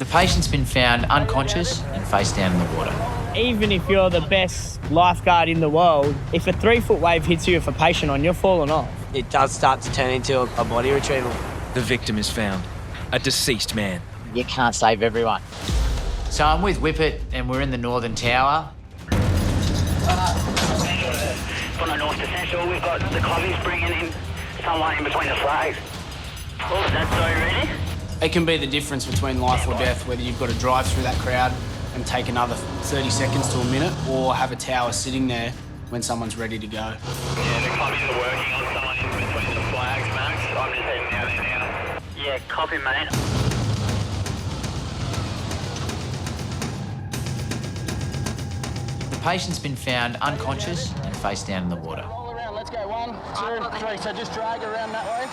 The patient's been found unconscious and face down in the water. Even if you're the best lifeguard in the world, if a 3-foot wave hits you with a patient on, you're falling off. It does start to turn into a body retrieval. The victim is found, a deceased man. You can't save everyone. So I'm with Whippet and we're in the Northern Tower. From the north to central, we've got the cobbies bringing in someone in between the flags. Oh, is that story ready? It can be the difference between life or death, whether you've got to drive through that crowd and take another 30 seconds to a minute, or have a tower sitting there when someone's ready to go. Yeah, the cobbies are working on someone in between the flags, Max. I'm just heading out there now. Yeah, copy, mate. The patient's been found unconscious and face down in the water. Let's go 1, 2, 3. So just drag around that way.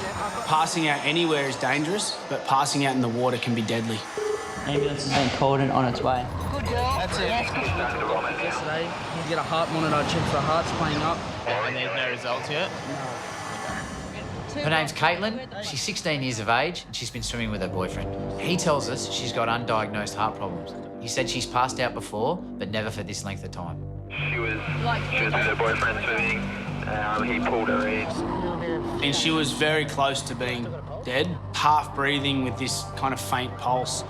Passing out anywhere is dangerous, but passing out in the water can be deadly. Ambulance has been called and on its way. Good girl. That's it. Yesterday, you get a heart monitor, check for hearts playing up. And there's no results yet? Her name's Caitlin. She's 16 years of age and she's been swimming with her boyfriend. He tells us she's got undiagnosed heart problems. He said she's passed out before, but never for this length of time. She was with her boyfriend swimming. He pulled her in. And she was very close to being dead, half breathing with this kind of faint pulse.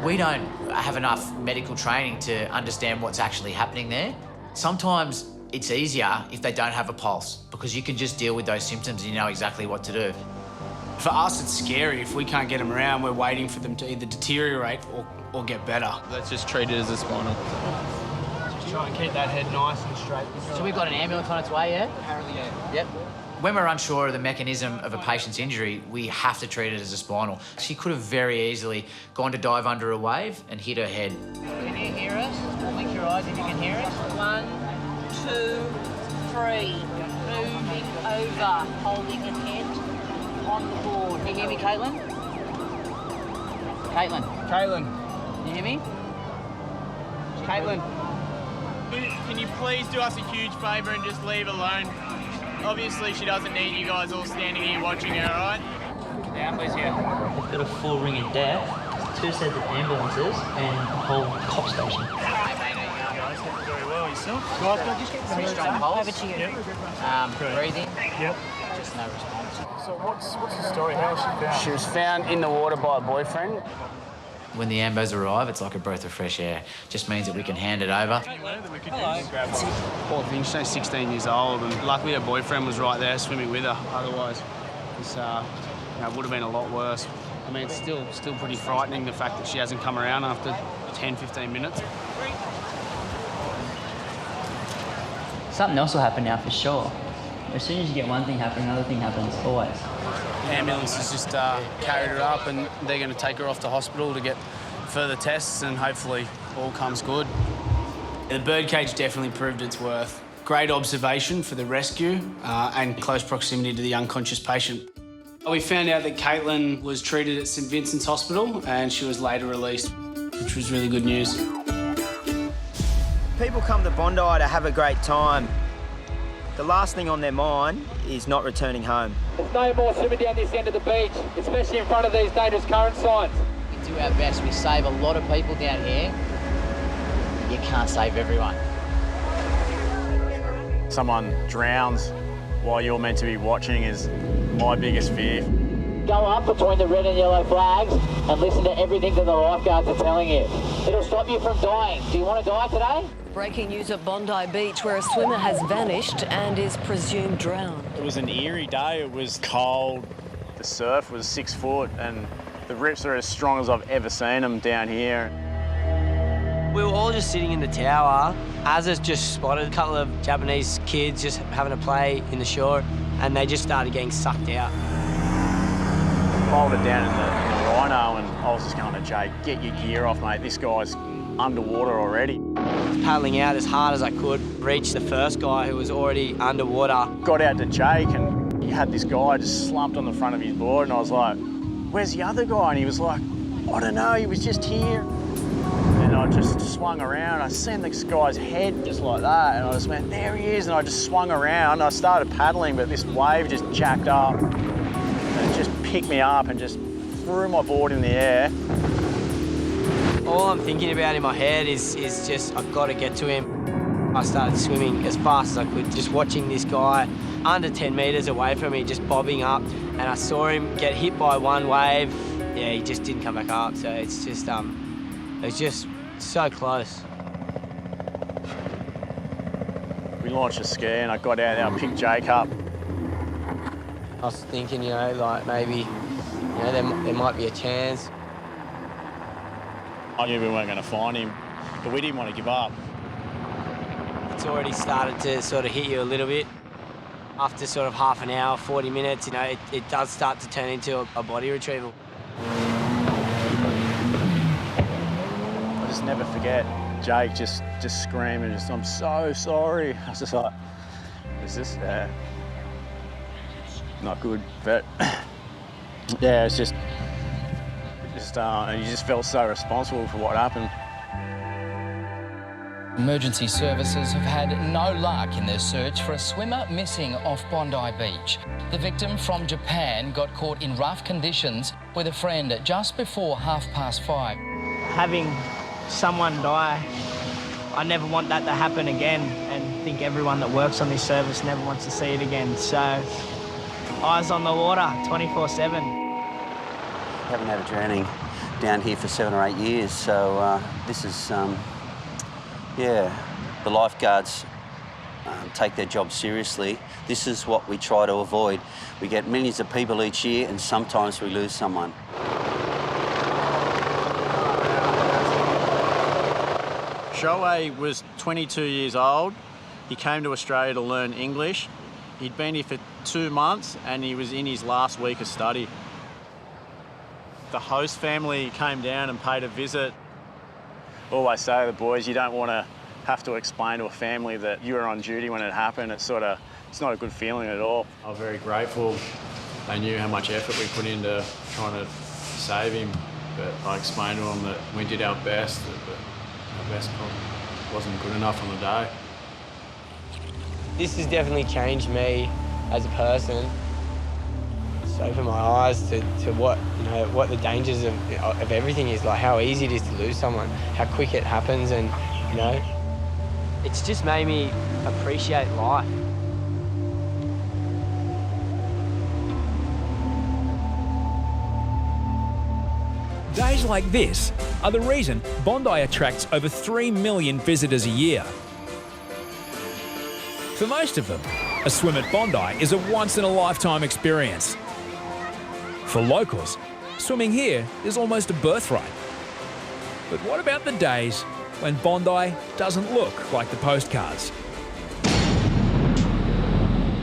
We don't have enough medical training to understand what's actually happening there. Sometimes it's easier if they don't have a pulse because you can just deal with those symptoms and you know exactly what to do. For us, it's scary. If we can't get them around, we're waiting for them to either deteriorate or get better. Let's just treat it as a spinal. Just try and keep that head nice and straight. So we've got an ambulance on its way, yeah? Apparently, yeah. Yep. When we're unsure of the mechanism of a patient's injury, we have to treat it as a spinal. She could have very easily gone to dive under a wave and hit her head. Can you hear us? Blink your eyes if you can hear us. 1, 2, 3. Moving over, holding the head on the board. Can you hear me, Caitlin? Caitlin, can you hear me? Caitlin. Can you please do us a huge favour and just leave alone? Obviously, she doesn't need you guys all standing here watching her, all right? Down, please, yeah. They've got a full ring of death, 2 sets of ambulances, and a whole cop station. Very well yourself. Pretty strong pulse. Over to you. Breathing. Yep. Just no response. So what's the story? How was she found? She was found in the water by a boyfriend. When the ambos arrive, it's like a breath of fresh air. Just means that we can hand it over. Poor thing, she's only 16 years old, and luckily her boyfriend was right there swimming with her. Otherwise, it's, it would have been a lot worse. I mean, it's still pretty frightening, the fact that she hasn't come around after 10, 15 minutes. Something else will happen now for sure. As soon as you get one thing happen, another thing happens, always. The ambulance has just carried her up, and they're going to take her off to hospital to get further tests, and hopefully all comes good. The birdcage definitely proved its worth. Great observation for the rescue and close proximity to the unconscious patient. We found out that Caitlin was treated at St Vincent's Hospital and she was later released, which was really good news. People come to Bondi to have a great time. The last thing on their mind is not returning home. There's no more swimming down this end of the beach, especially in front of these dangerous current signs. We do our best. We save a lot of people down here. You can't save everyone. Someone drowns while you're meant to be watching is my biggest fear. Go up between the red and yellow flags and listen to everything that the lifeguards are telling you. It'll stop you from dying. Do you want to die today? Breaking news at Bondi Beach, where a swimmer has vanished and is presumed drowned. It was an eerie day. It was cold. The surf was 6 foot and the rips are as strong as I've ever seen them down here. We were all just sitting in the tower. Azza's just spotted a couple of Japanese kids just having a play in the shore, and they just started getting sucked out. Folded down in the rhino, and I was just going to Jake, get your gear off, mate. This guy's underwater already. Paddling out as hard as I could, reached the first guy who was already underwater. Got out to Jake, and he had this guy just slumped on the front of his board, and I was like, where's the other guy? And he was like, I don't know, he was just here. And I just swung around. I seen this guy's head just like that, and I just went, there he is. And I just swung around. I started paddling, but this wave just jacked up and it just picked me up and just threw my board in the air. All I'm thinking about in my head is just, I've got to get to him. I started swimming as fast as I could, just watching this guy under 10 metres away from me, just bobbing up, and I saw him get hit by one wave. Yeah, he just didn't come back up, so it's just, it was just so close. We launched a scare and I got out there, I picked Jake up. I was thinking, you know, like maybe, you know, there might be a chance. I knew we weren't going to find him, but we didn't want to give up. It's already started to sort of hit you a little bit. After sort of half an hour, 40 minutes, you know, it does start to turn into a body retrieval. I just never forget Jake just screaming, I'm so sorry. I was just like, is this not good, but yeah, it's just you just felt so responsible for what happened. Emergency services have had no luck in their search for a swimmer missing off Bondi Beach. The victim from Japan got caught in rough conditions with a friend just before 5:30. Having someone die, I never want that to happen again, and I think everyone that works on this service never wants to see it again. So, eyes on the water, 24/7. Haven't had a drowning down here for 7 or 8 years, so this is, yeah, the lifeguards take their job seriously. This is what we try to avoid. We get millions of people each year and sometimes we lose someone. Shoei was 22 years old. He came to Australia to learn English. He'd been here for 2 months and he was in his last week of study. The host family came down and paid a visit. Always say to the boys, you don't want to have to explain to a family that you were on duty when it happened. It's not a good feeling at all. I'm very grateful. They knew how much effort we put into trying to save him, but I explained to them that we did our best, but our best wasn't good enough on the day. This has definitely changed me as a person. It's opened my eyes to what, you know, what the dangers of everything is, like how easy it is to lose someone, how quick it happens, and, you know, it's just made me appreciate life. Days like this are the reason Bondi attracts over 3 million visitors a year. For most of them, a swim at Bondi is a once-in-a-lifetime experience. For locals, swimming here is almost a birthright. But what about the days when Bondi doesn't look like the postcards?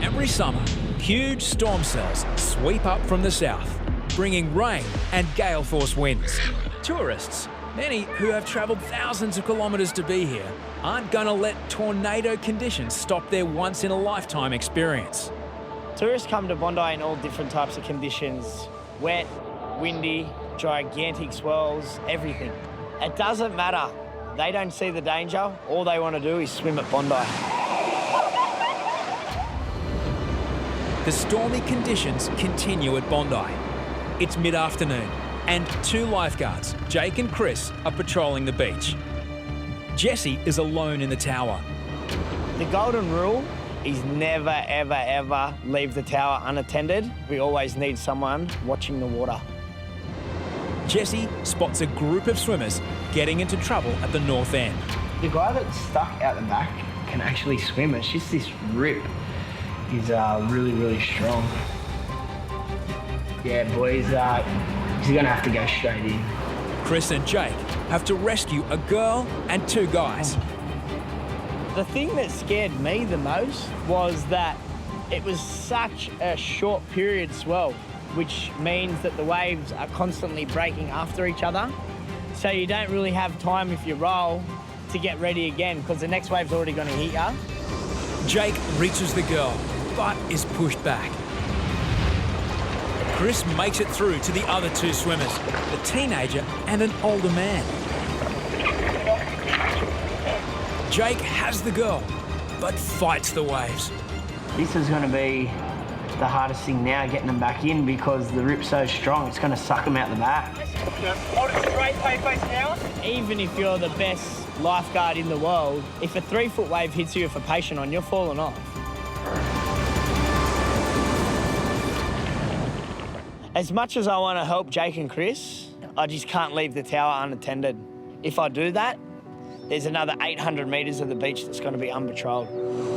Every summer, huge storm cells sweep up from the south, bringing rain and gale force winds. Tourists, many who have travelled thousands of kilometres to be here, aren't going to let tornado conditions stop their once-in-a-lifetime experience. Tourists come to Bondi in all different types of conditions. Wet, windy, gigantic swells, everything. It doesn't matter. They don't see the danger. All they want to do is swim at Bondi. The stormy conditions continue at Bondi. It's mid-afternoon and 2 lifeguards, Jake and Chris, are patrolling the beach. Jesse is alone in the tower. The golden rule is never, ever, ever leave the tower unattended. We always need someone watching the water. Jesse spots a group of swimmers getting into trouble at the north end. The guy that's stuck out the back can actually swim. It's just this rip. He's really, really strong. Yeah, boys, he's gonna have to go straight in. Chris and Jake have to rescue a girl and 2 guys. The thing that scared me the most was that it was such a short period swell, which means that the waves are constantly breaking after each other. So you don't really have time if you roll to get ready again because the next wave's already going to hit you. Jake reaches the girl, but is pushed back. Chris makes it through to the other 2 swimmers, a teenager and an older man. Jake has the girl, but fights the waves. This is going to be the hardest thing now, getting them back in, because the rip's so strong, it's going to suck them out the back. Hold it straight, pay facing out. Even if you're the best lifeguard in the world, if a 3-foot wave hits you with a patient on, you're falling off. As much as I want to help Jake and Chris, I just can't leave the tower unattended. If I do that, there's another 800 metres of the beach that's going to be unpatrolled.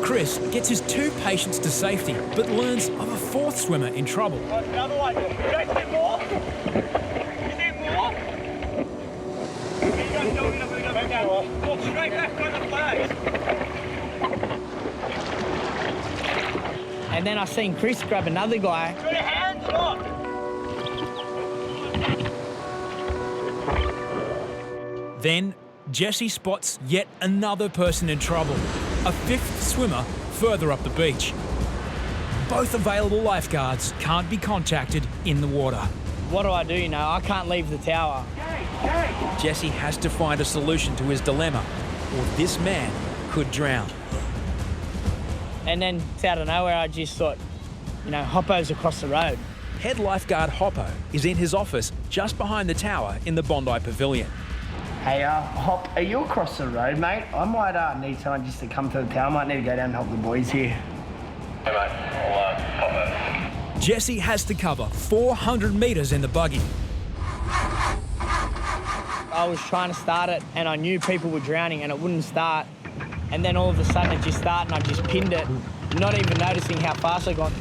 Chris gets his 2 patients to safety, but learns of a 4th swimmer in trouble. Another one. Jake, is there more? Is there more? Here you go, back down. Walk straight back on the flags. And then I seen Chris grab another guy. Put your hands up. Then Jesse spots yet another person in trouble, a 5th swimmer further up the beach. Both available lifeguards can't be contacted in the water. What do? You know, I can't leave the tower. Jesse has to find a solution to his dilemma, or this man could drown. And then out of nowhere, I just thought, you know, Hoppo's across the road. Head lifeguard Hoppo is in his office just behind the tower in the Bondi Pavilion. Hey, Hop, are you across the road, mate? I might need someone just to come to the tower. I might need to go down and help the boys here. Hey, mate. I'll pop over. Jesse has to cover 400 metres in the buggy. I was trying to start it, and I knew people were drowning, and it wouldn't start. And then all of a sudden, it just started, and I just pinned it, not even noticing how fast I got.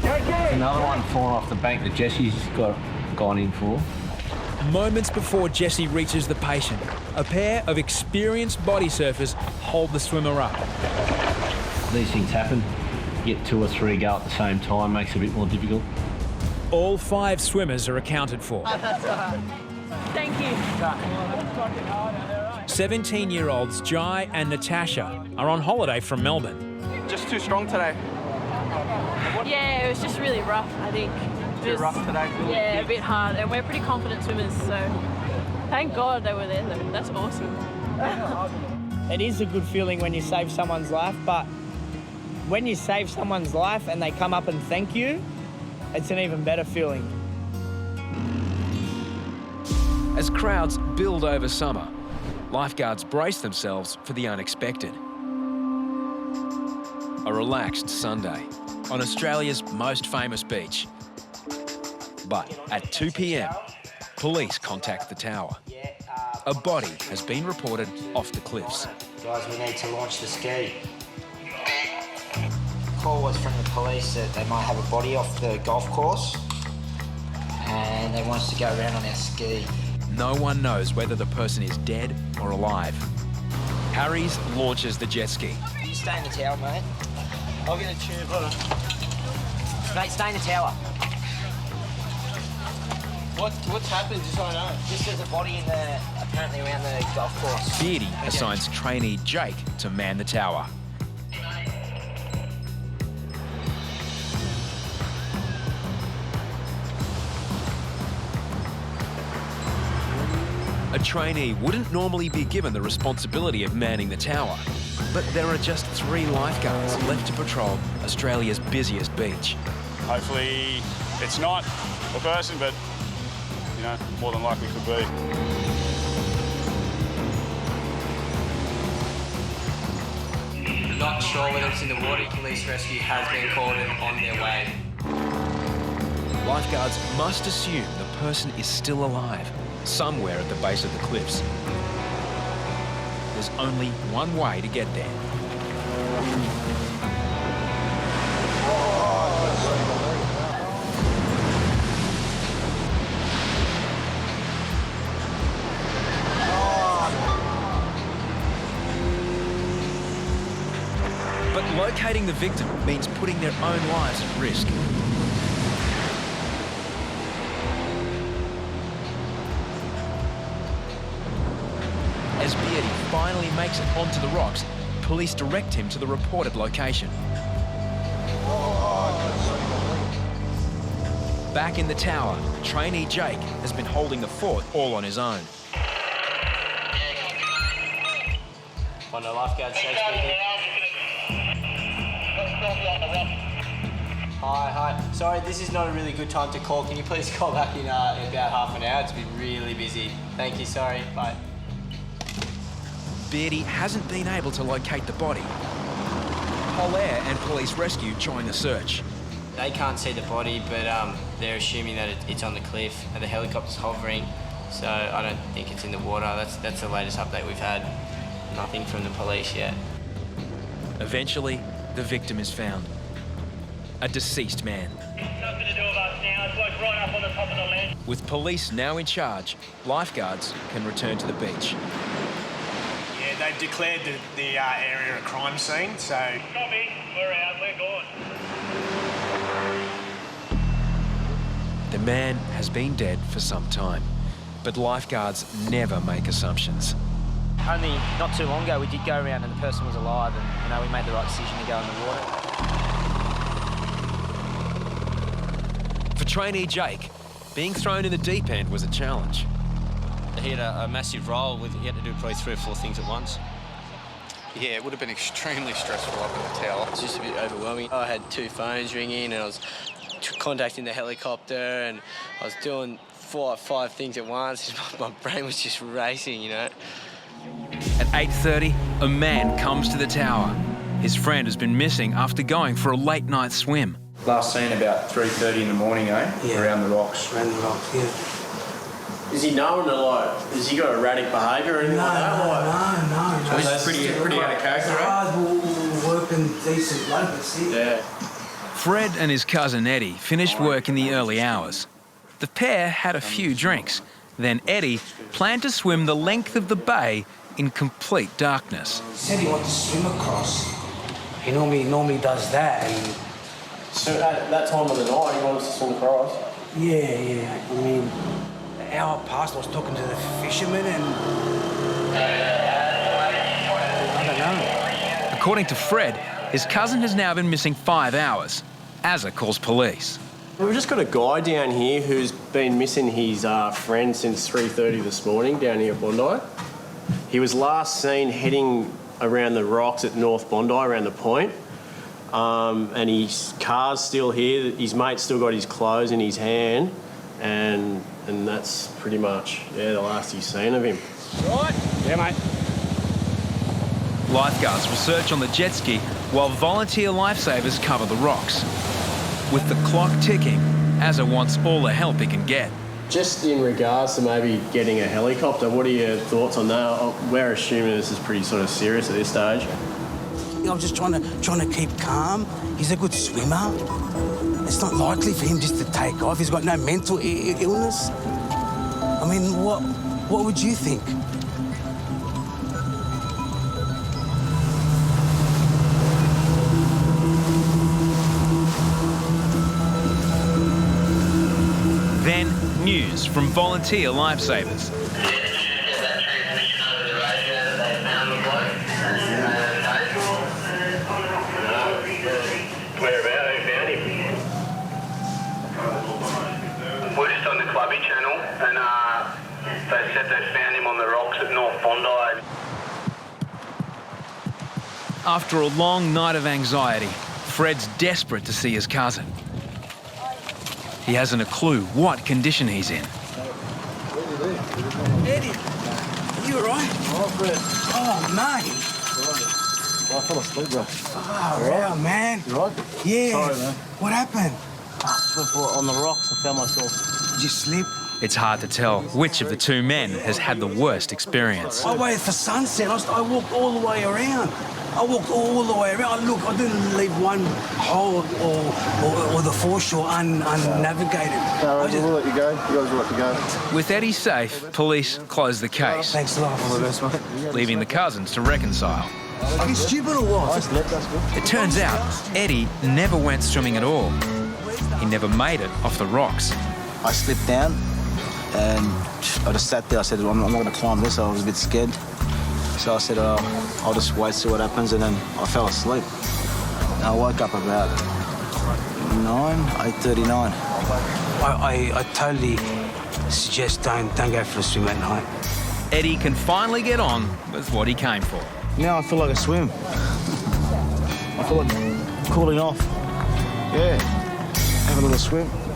Another one falling off the bank that Jesse's gone in for. Moments before Jesse reaches the patient, a pair of experienced body surfers hold the swimmer up. These things happen. You get 2 or 3 go at the same time, makes it a bit more difficult. All 5 swimmers are accounted for. That's all right. Thank you. 17-year-olds Jai and Natasha are on holiday from Melbourne. Just too strong today. Yeah, it was just really rough, I think. Too rough today. Yeah, a bit hard, and we're pretty confident swimmers, so thank God they were there though. That's awesome. It is a good feeling when you save someone's life, but when you save someone's life and they come up and thank you, it's an even better feeling. As crowds build over summer, lifeguards brace themselves for the unexpected. A relaxed Sunday on Australia's most famous beach. But at 2 p.m, police contact the tower. A body has been reported off the cliffs. Guys, we need to launch the ski. Call was from the police that they might have a body off the golf course and they want us to go around on our ski. No one knows whether the person is dead or alive. Harry's launches the jet ski. You stay in the tower, mate. I'll get a tube, hold on. Mate, stay in the tower. What's happened, just so I know? Just there's a body apparently around the golf course. Beardy assigns trainee Jake to man the tower. A trainee wouldn't normally be given the responsibility of manning the tower, but there are just 3 lifeguards left to patrol Australia's busiest beach. Hopefully it's not a person, but, you know, more than likely could be. Not sure whether it's in the water. Police rescue has been called and on their way. Lifeguards must assume the person is still alive, somewhere at the base of the cliffs. There's only one way to get there. But locating the victim means putting their own lives at risk. As Beardy finally makes it onto the rocks, police direct him to the reported location. Back in the tower, trainee Jake has been holding the fort all on his own. On the lifeguard safe speaking. Hi. Sorry, this is not a really good time to call. Can you please call back in about half an hour? It's been really busy. Thank you, sorry. Bye. Beardy hasn't been able to locate the body. Air and Police Rescue join the search. They can't see the body, but they're assuming that it's on the cliff and the helicopter's hovering, so I don't think it's in the water. That's the latest update we've had. Nothing from the police yet. Eventually, the victim is found. A deceased man. Nothing to do with us now. It's like right up on the top of the land. With police now in charge, lifeguards can return to the beach. Yeah, they've declared the area a crime scene, so... Copy. We're out. We're gone. The man has been dead for some time, but lifeguards never make assumptions. Only not too long ago, we did go around and the person was alive, and we made the right decision to go in the water. For trainee Jake, being thrown in the deep end was a challenge. He had a massive role. He had to do probably 3 or 4 things at once. Yeah, it would have been extremely stressful up in the tower. It's just a bit overwhelming. I had 2 phones ringing and I was contacting the helicopter and I was doing 4 or 5 things at once. My brain was just racing, you know. At 8:30, a man comes to the tower. His friend has been missing after going for a late night swim. Last seen about 3:30 in the morning, eh? Yeah. Around the rocks. Around the rocks, yeah. Is he known to, has he got erratic behaviour or anything like that? No. So he's pretty out of character, right? Working decent bloke, that's it. Yeah. Fred and his cousin Eddie finished work in the early hours. The pair had a few drinks. Then Eddie planned to swim the length of the bay in complete darkness. He said he wanted to swim across. He normally does that. And so at that time of the night, he wanted to swim across? Yeah. I mean, an hour past, I was talking to the fishermen and... I don't know. According to Fred, his cousin has now been missing 5 hours. Azza calls police. We've just got a guy down here who's been missing his friend since 3:30 this morning down here at Bondi. He was last seen heading around the rocks at North Bondi, around the point. And his car's still here. His mate's still got his clothes in his hand. And that's pretty much, the last he's seen of him. Right? Yeah, mate. Lifeguards will search on the jet ski while volunteer lifesavers cover the rocks. With the clock ticking, Azza wants all the help he can get. Just in regards to maybe getting a helicopter, what are your thoughts on that? We're assuming this is pretty sort of serious at this stage. I'm just trying to keep calm. He's a good swimmer. It's not likely for him just to take off. He's got no mental illness. I mean, what would you think? Then news from volunteer lifesavers. We're just on the Clubby channel and they said they found him on the rocks at North Bondi. After a long night of anxiety, Fred's desperate to see his cousin. He hasn't a clue what condition he's in. Eddie, you all right? Oh, Fred. Oh, mate. I fell asleep, bro. Oh, wow, man. You right? Yeah. Sorry, man. What happened? I slipped on the rocks. I found myself. Did you slip? It's hard to tell which of the 2 men has had the worst experience. I waited for sunset. I walked all the way around. Look, I didn't leave one hole or the foreshore unnavigated. No, we'll let you go. You guys will let you go. With Eddie safe, police close the case. Thanks a lot. All the best, mate. Leaving the cousins to reconcile. Are you stupid or what? Nice, that's good. It turns out Eddie never went swimming at all. He never made it off the rocks. I slipped down and I just sat there. I said, I'm not going to climb this. I was a bit scared. So I said, I'll just wait, see what happens, and then I fell asleep. And I woke up about 8:39. I totally suggest don't go for a swim at night. Eddie can finally get on with what he came for. Now I feel like a swim. I feel like cooling off. Yeah. have a little swim.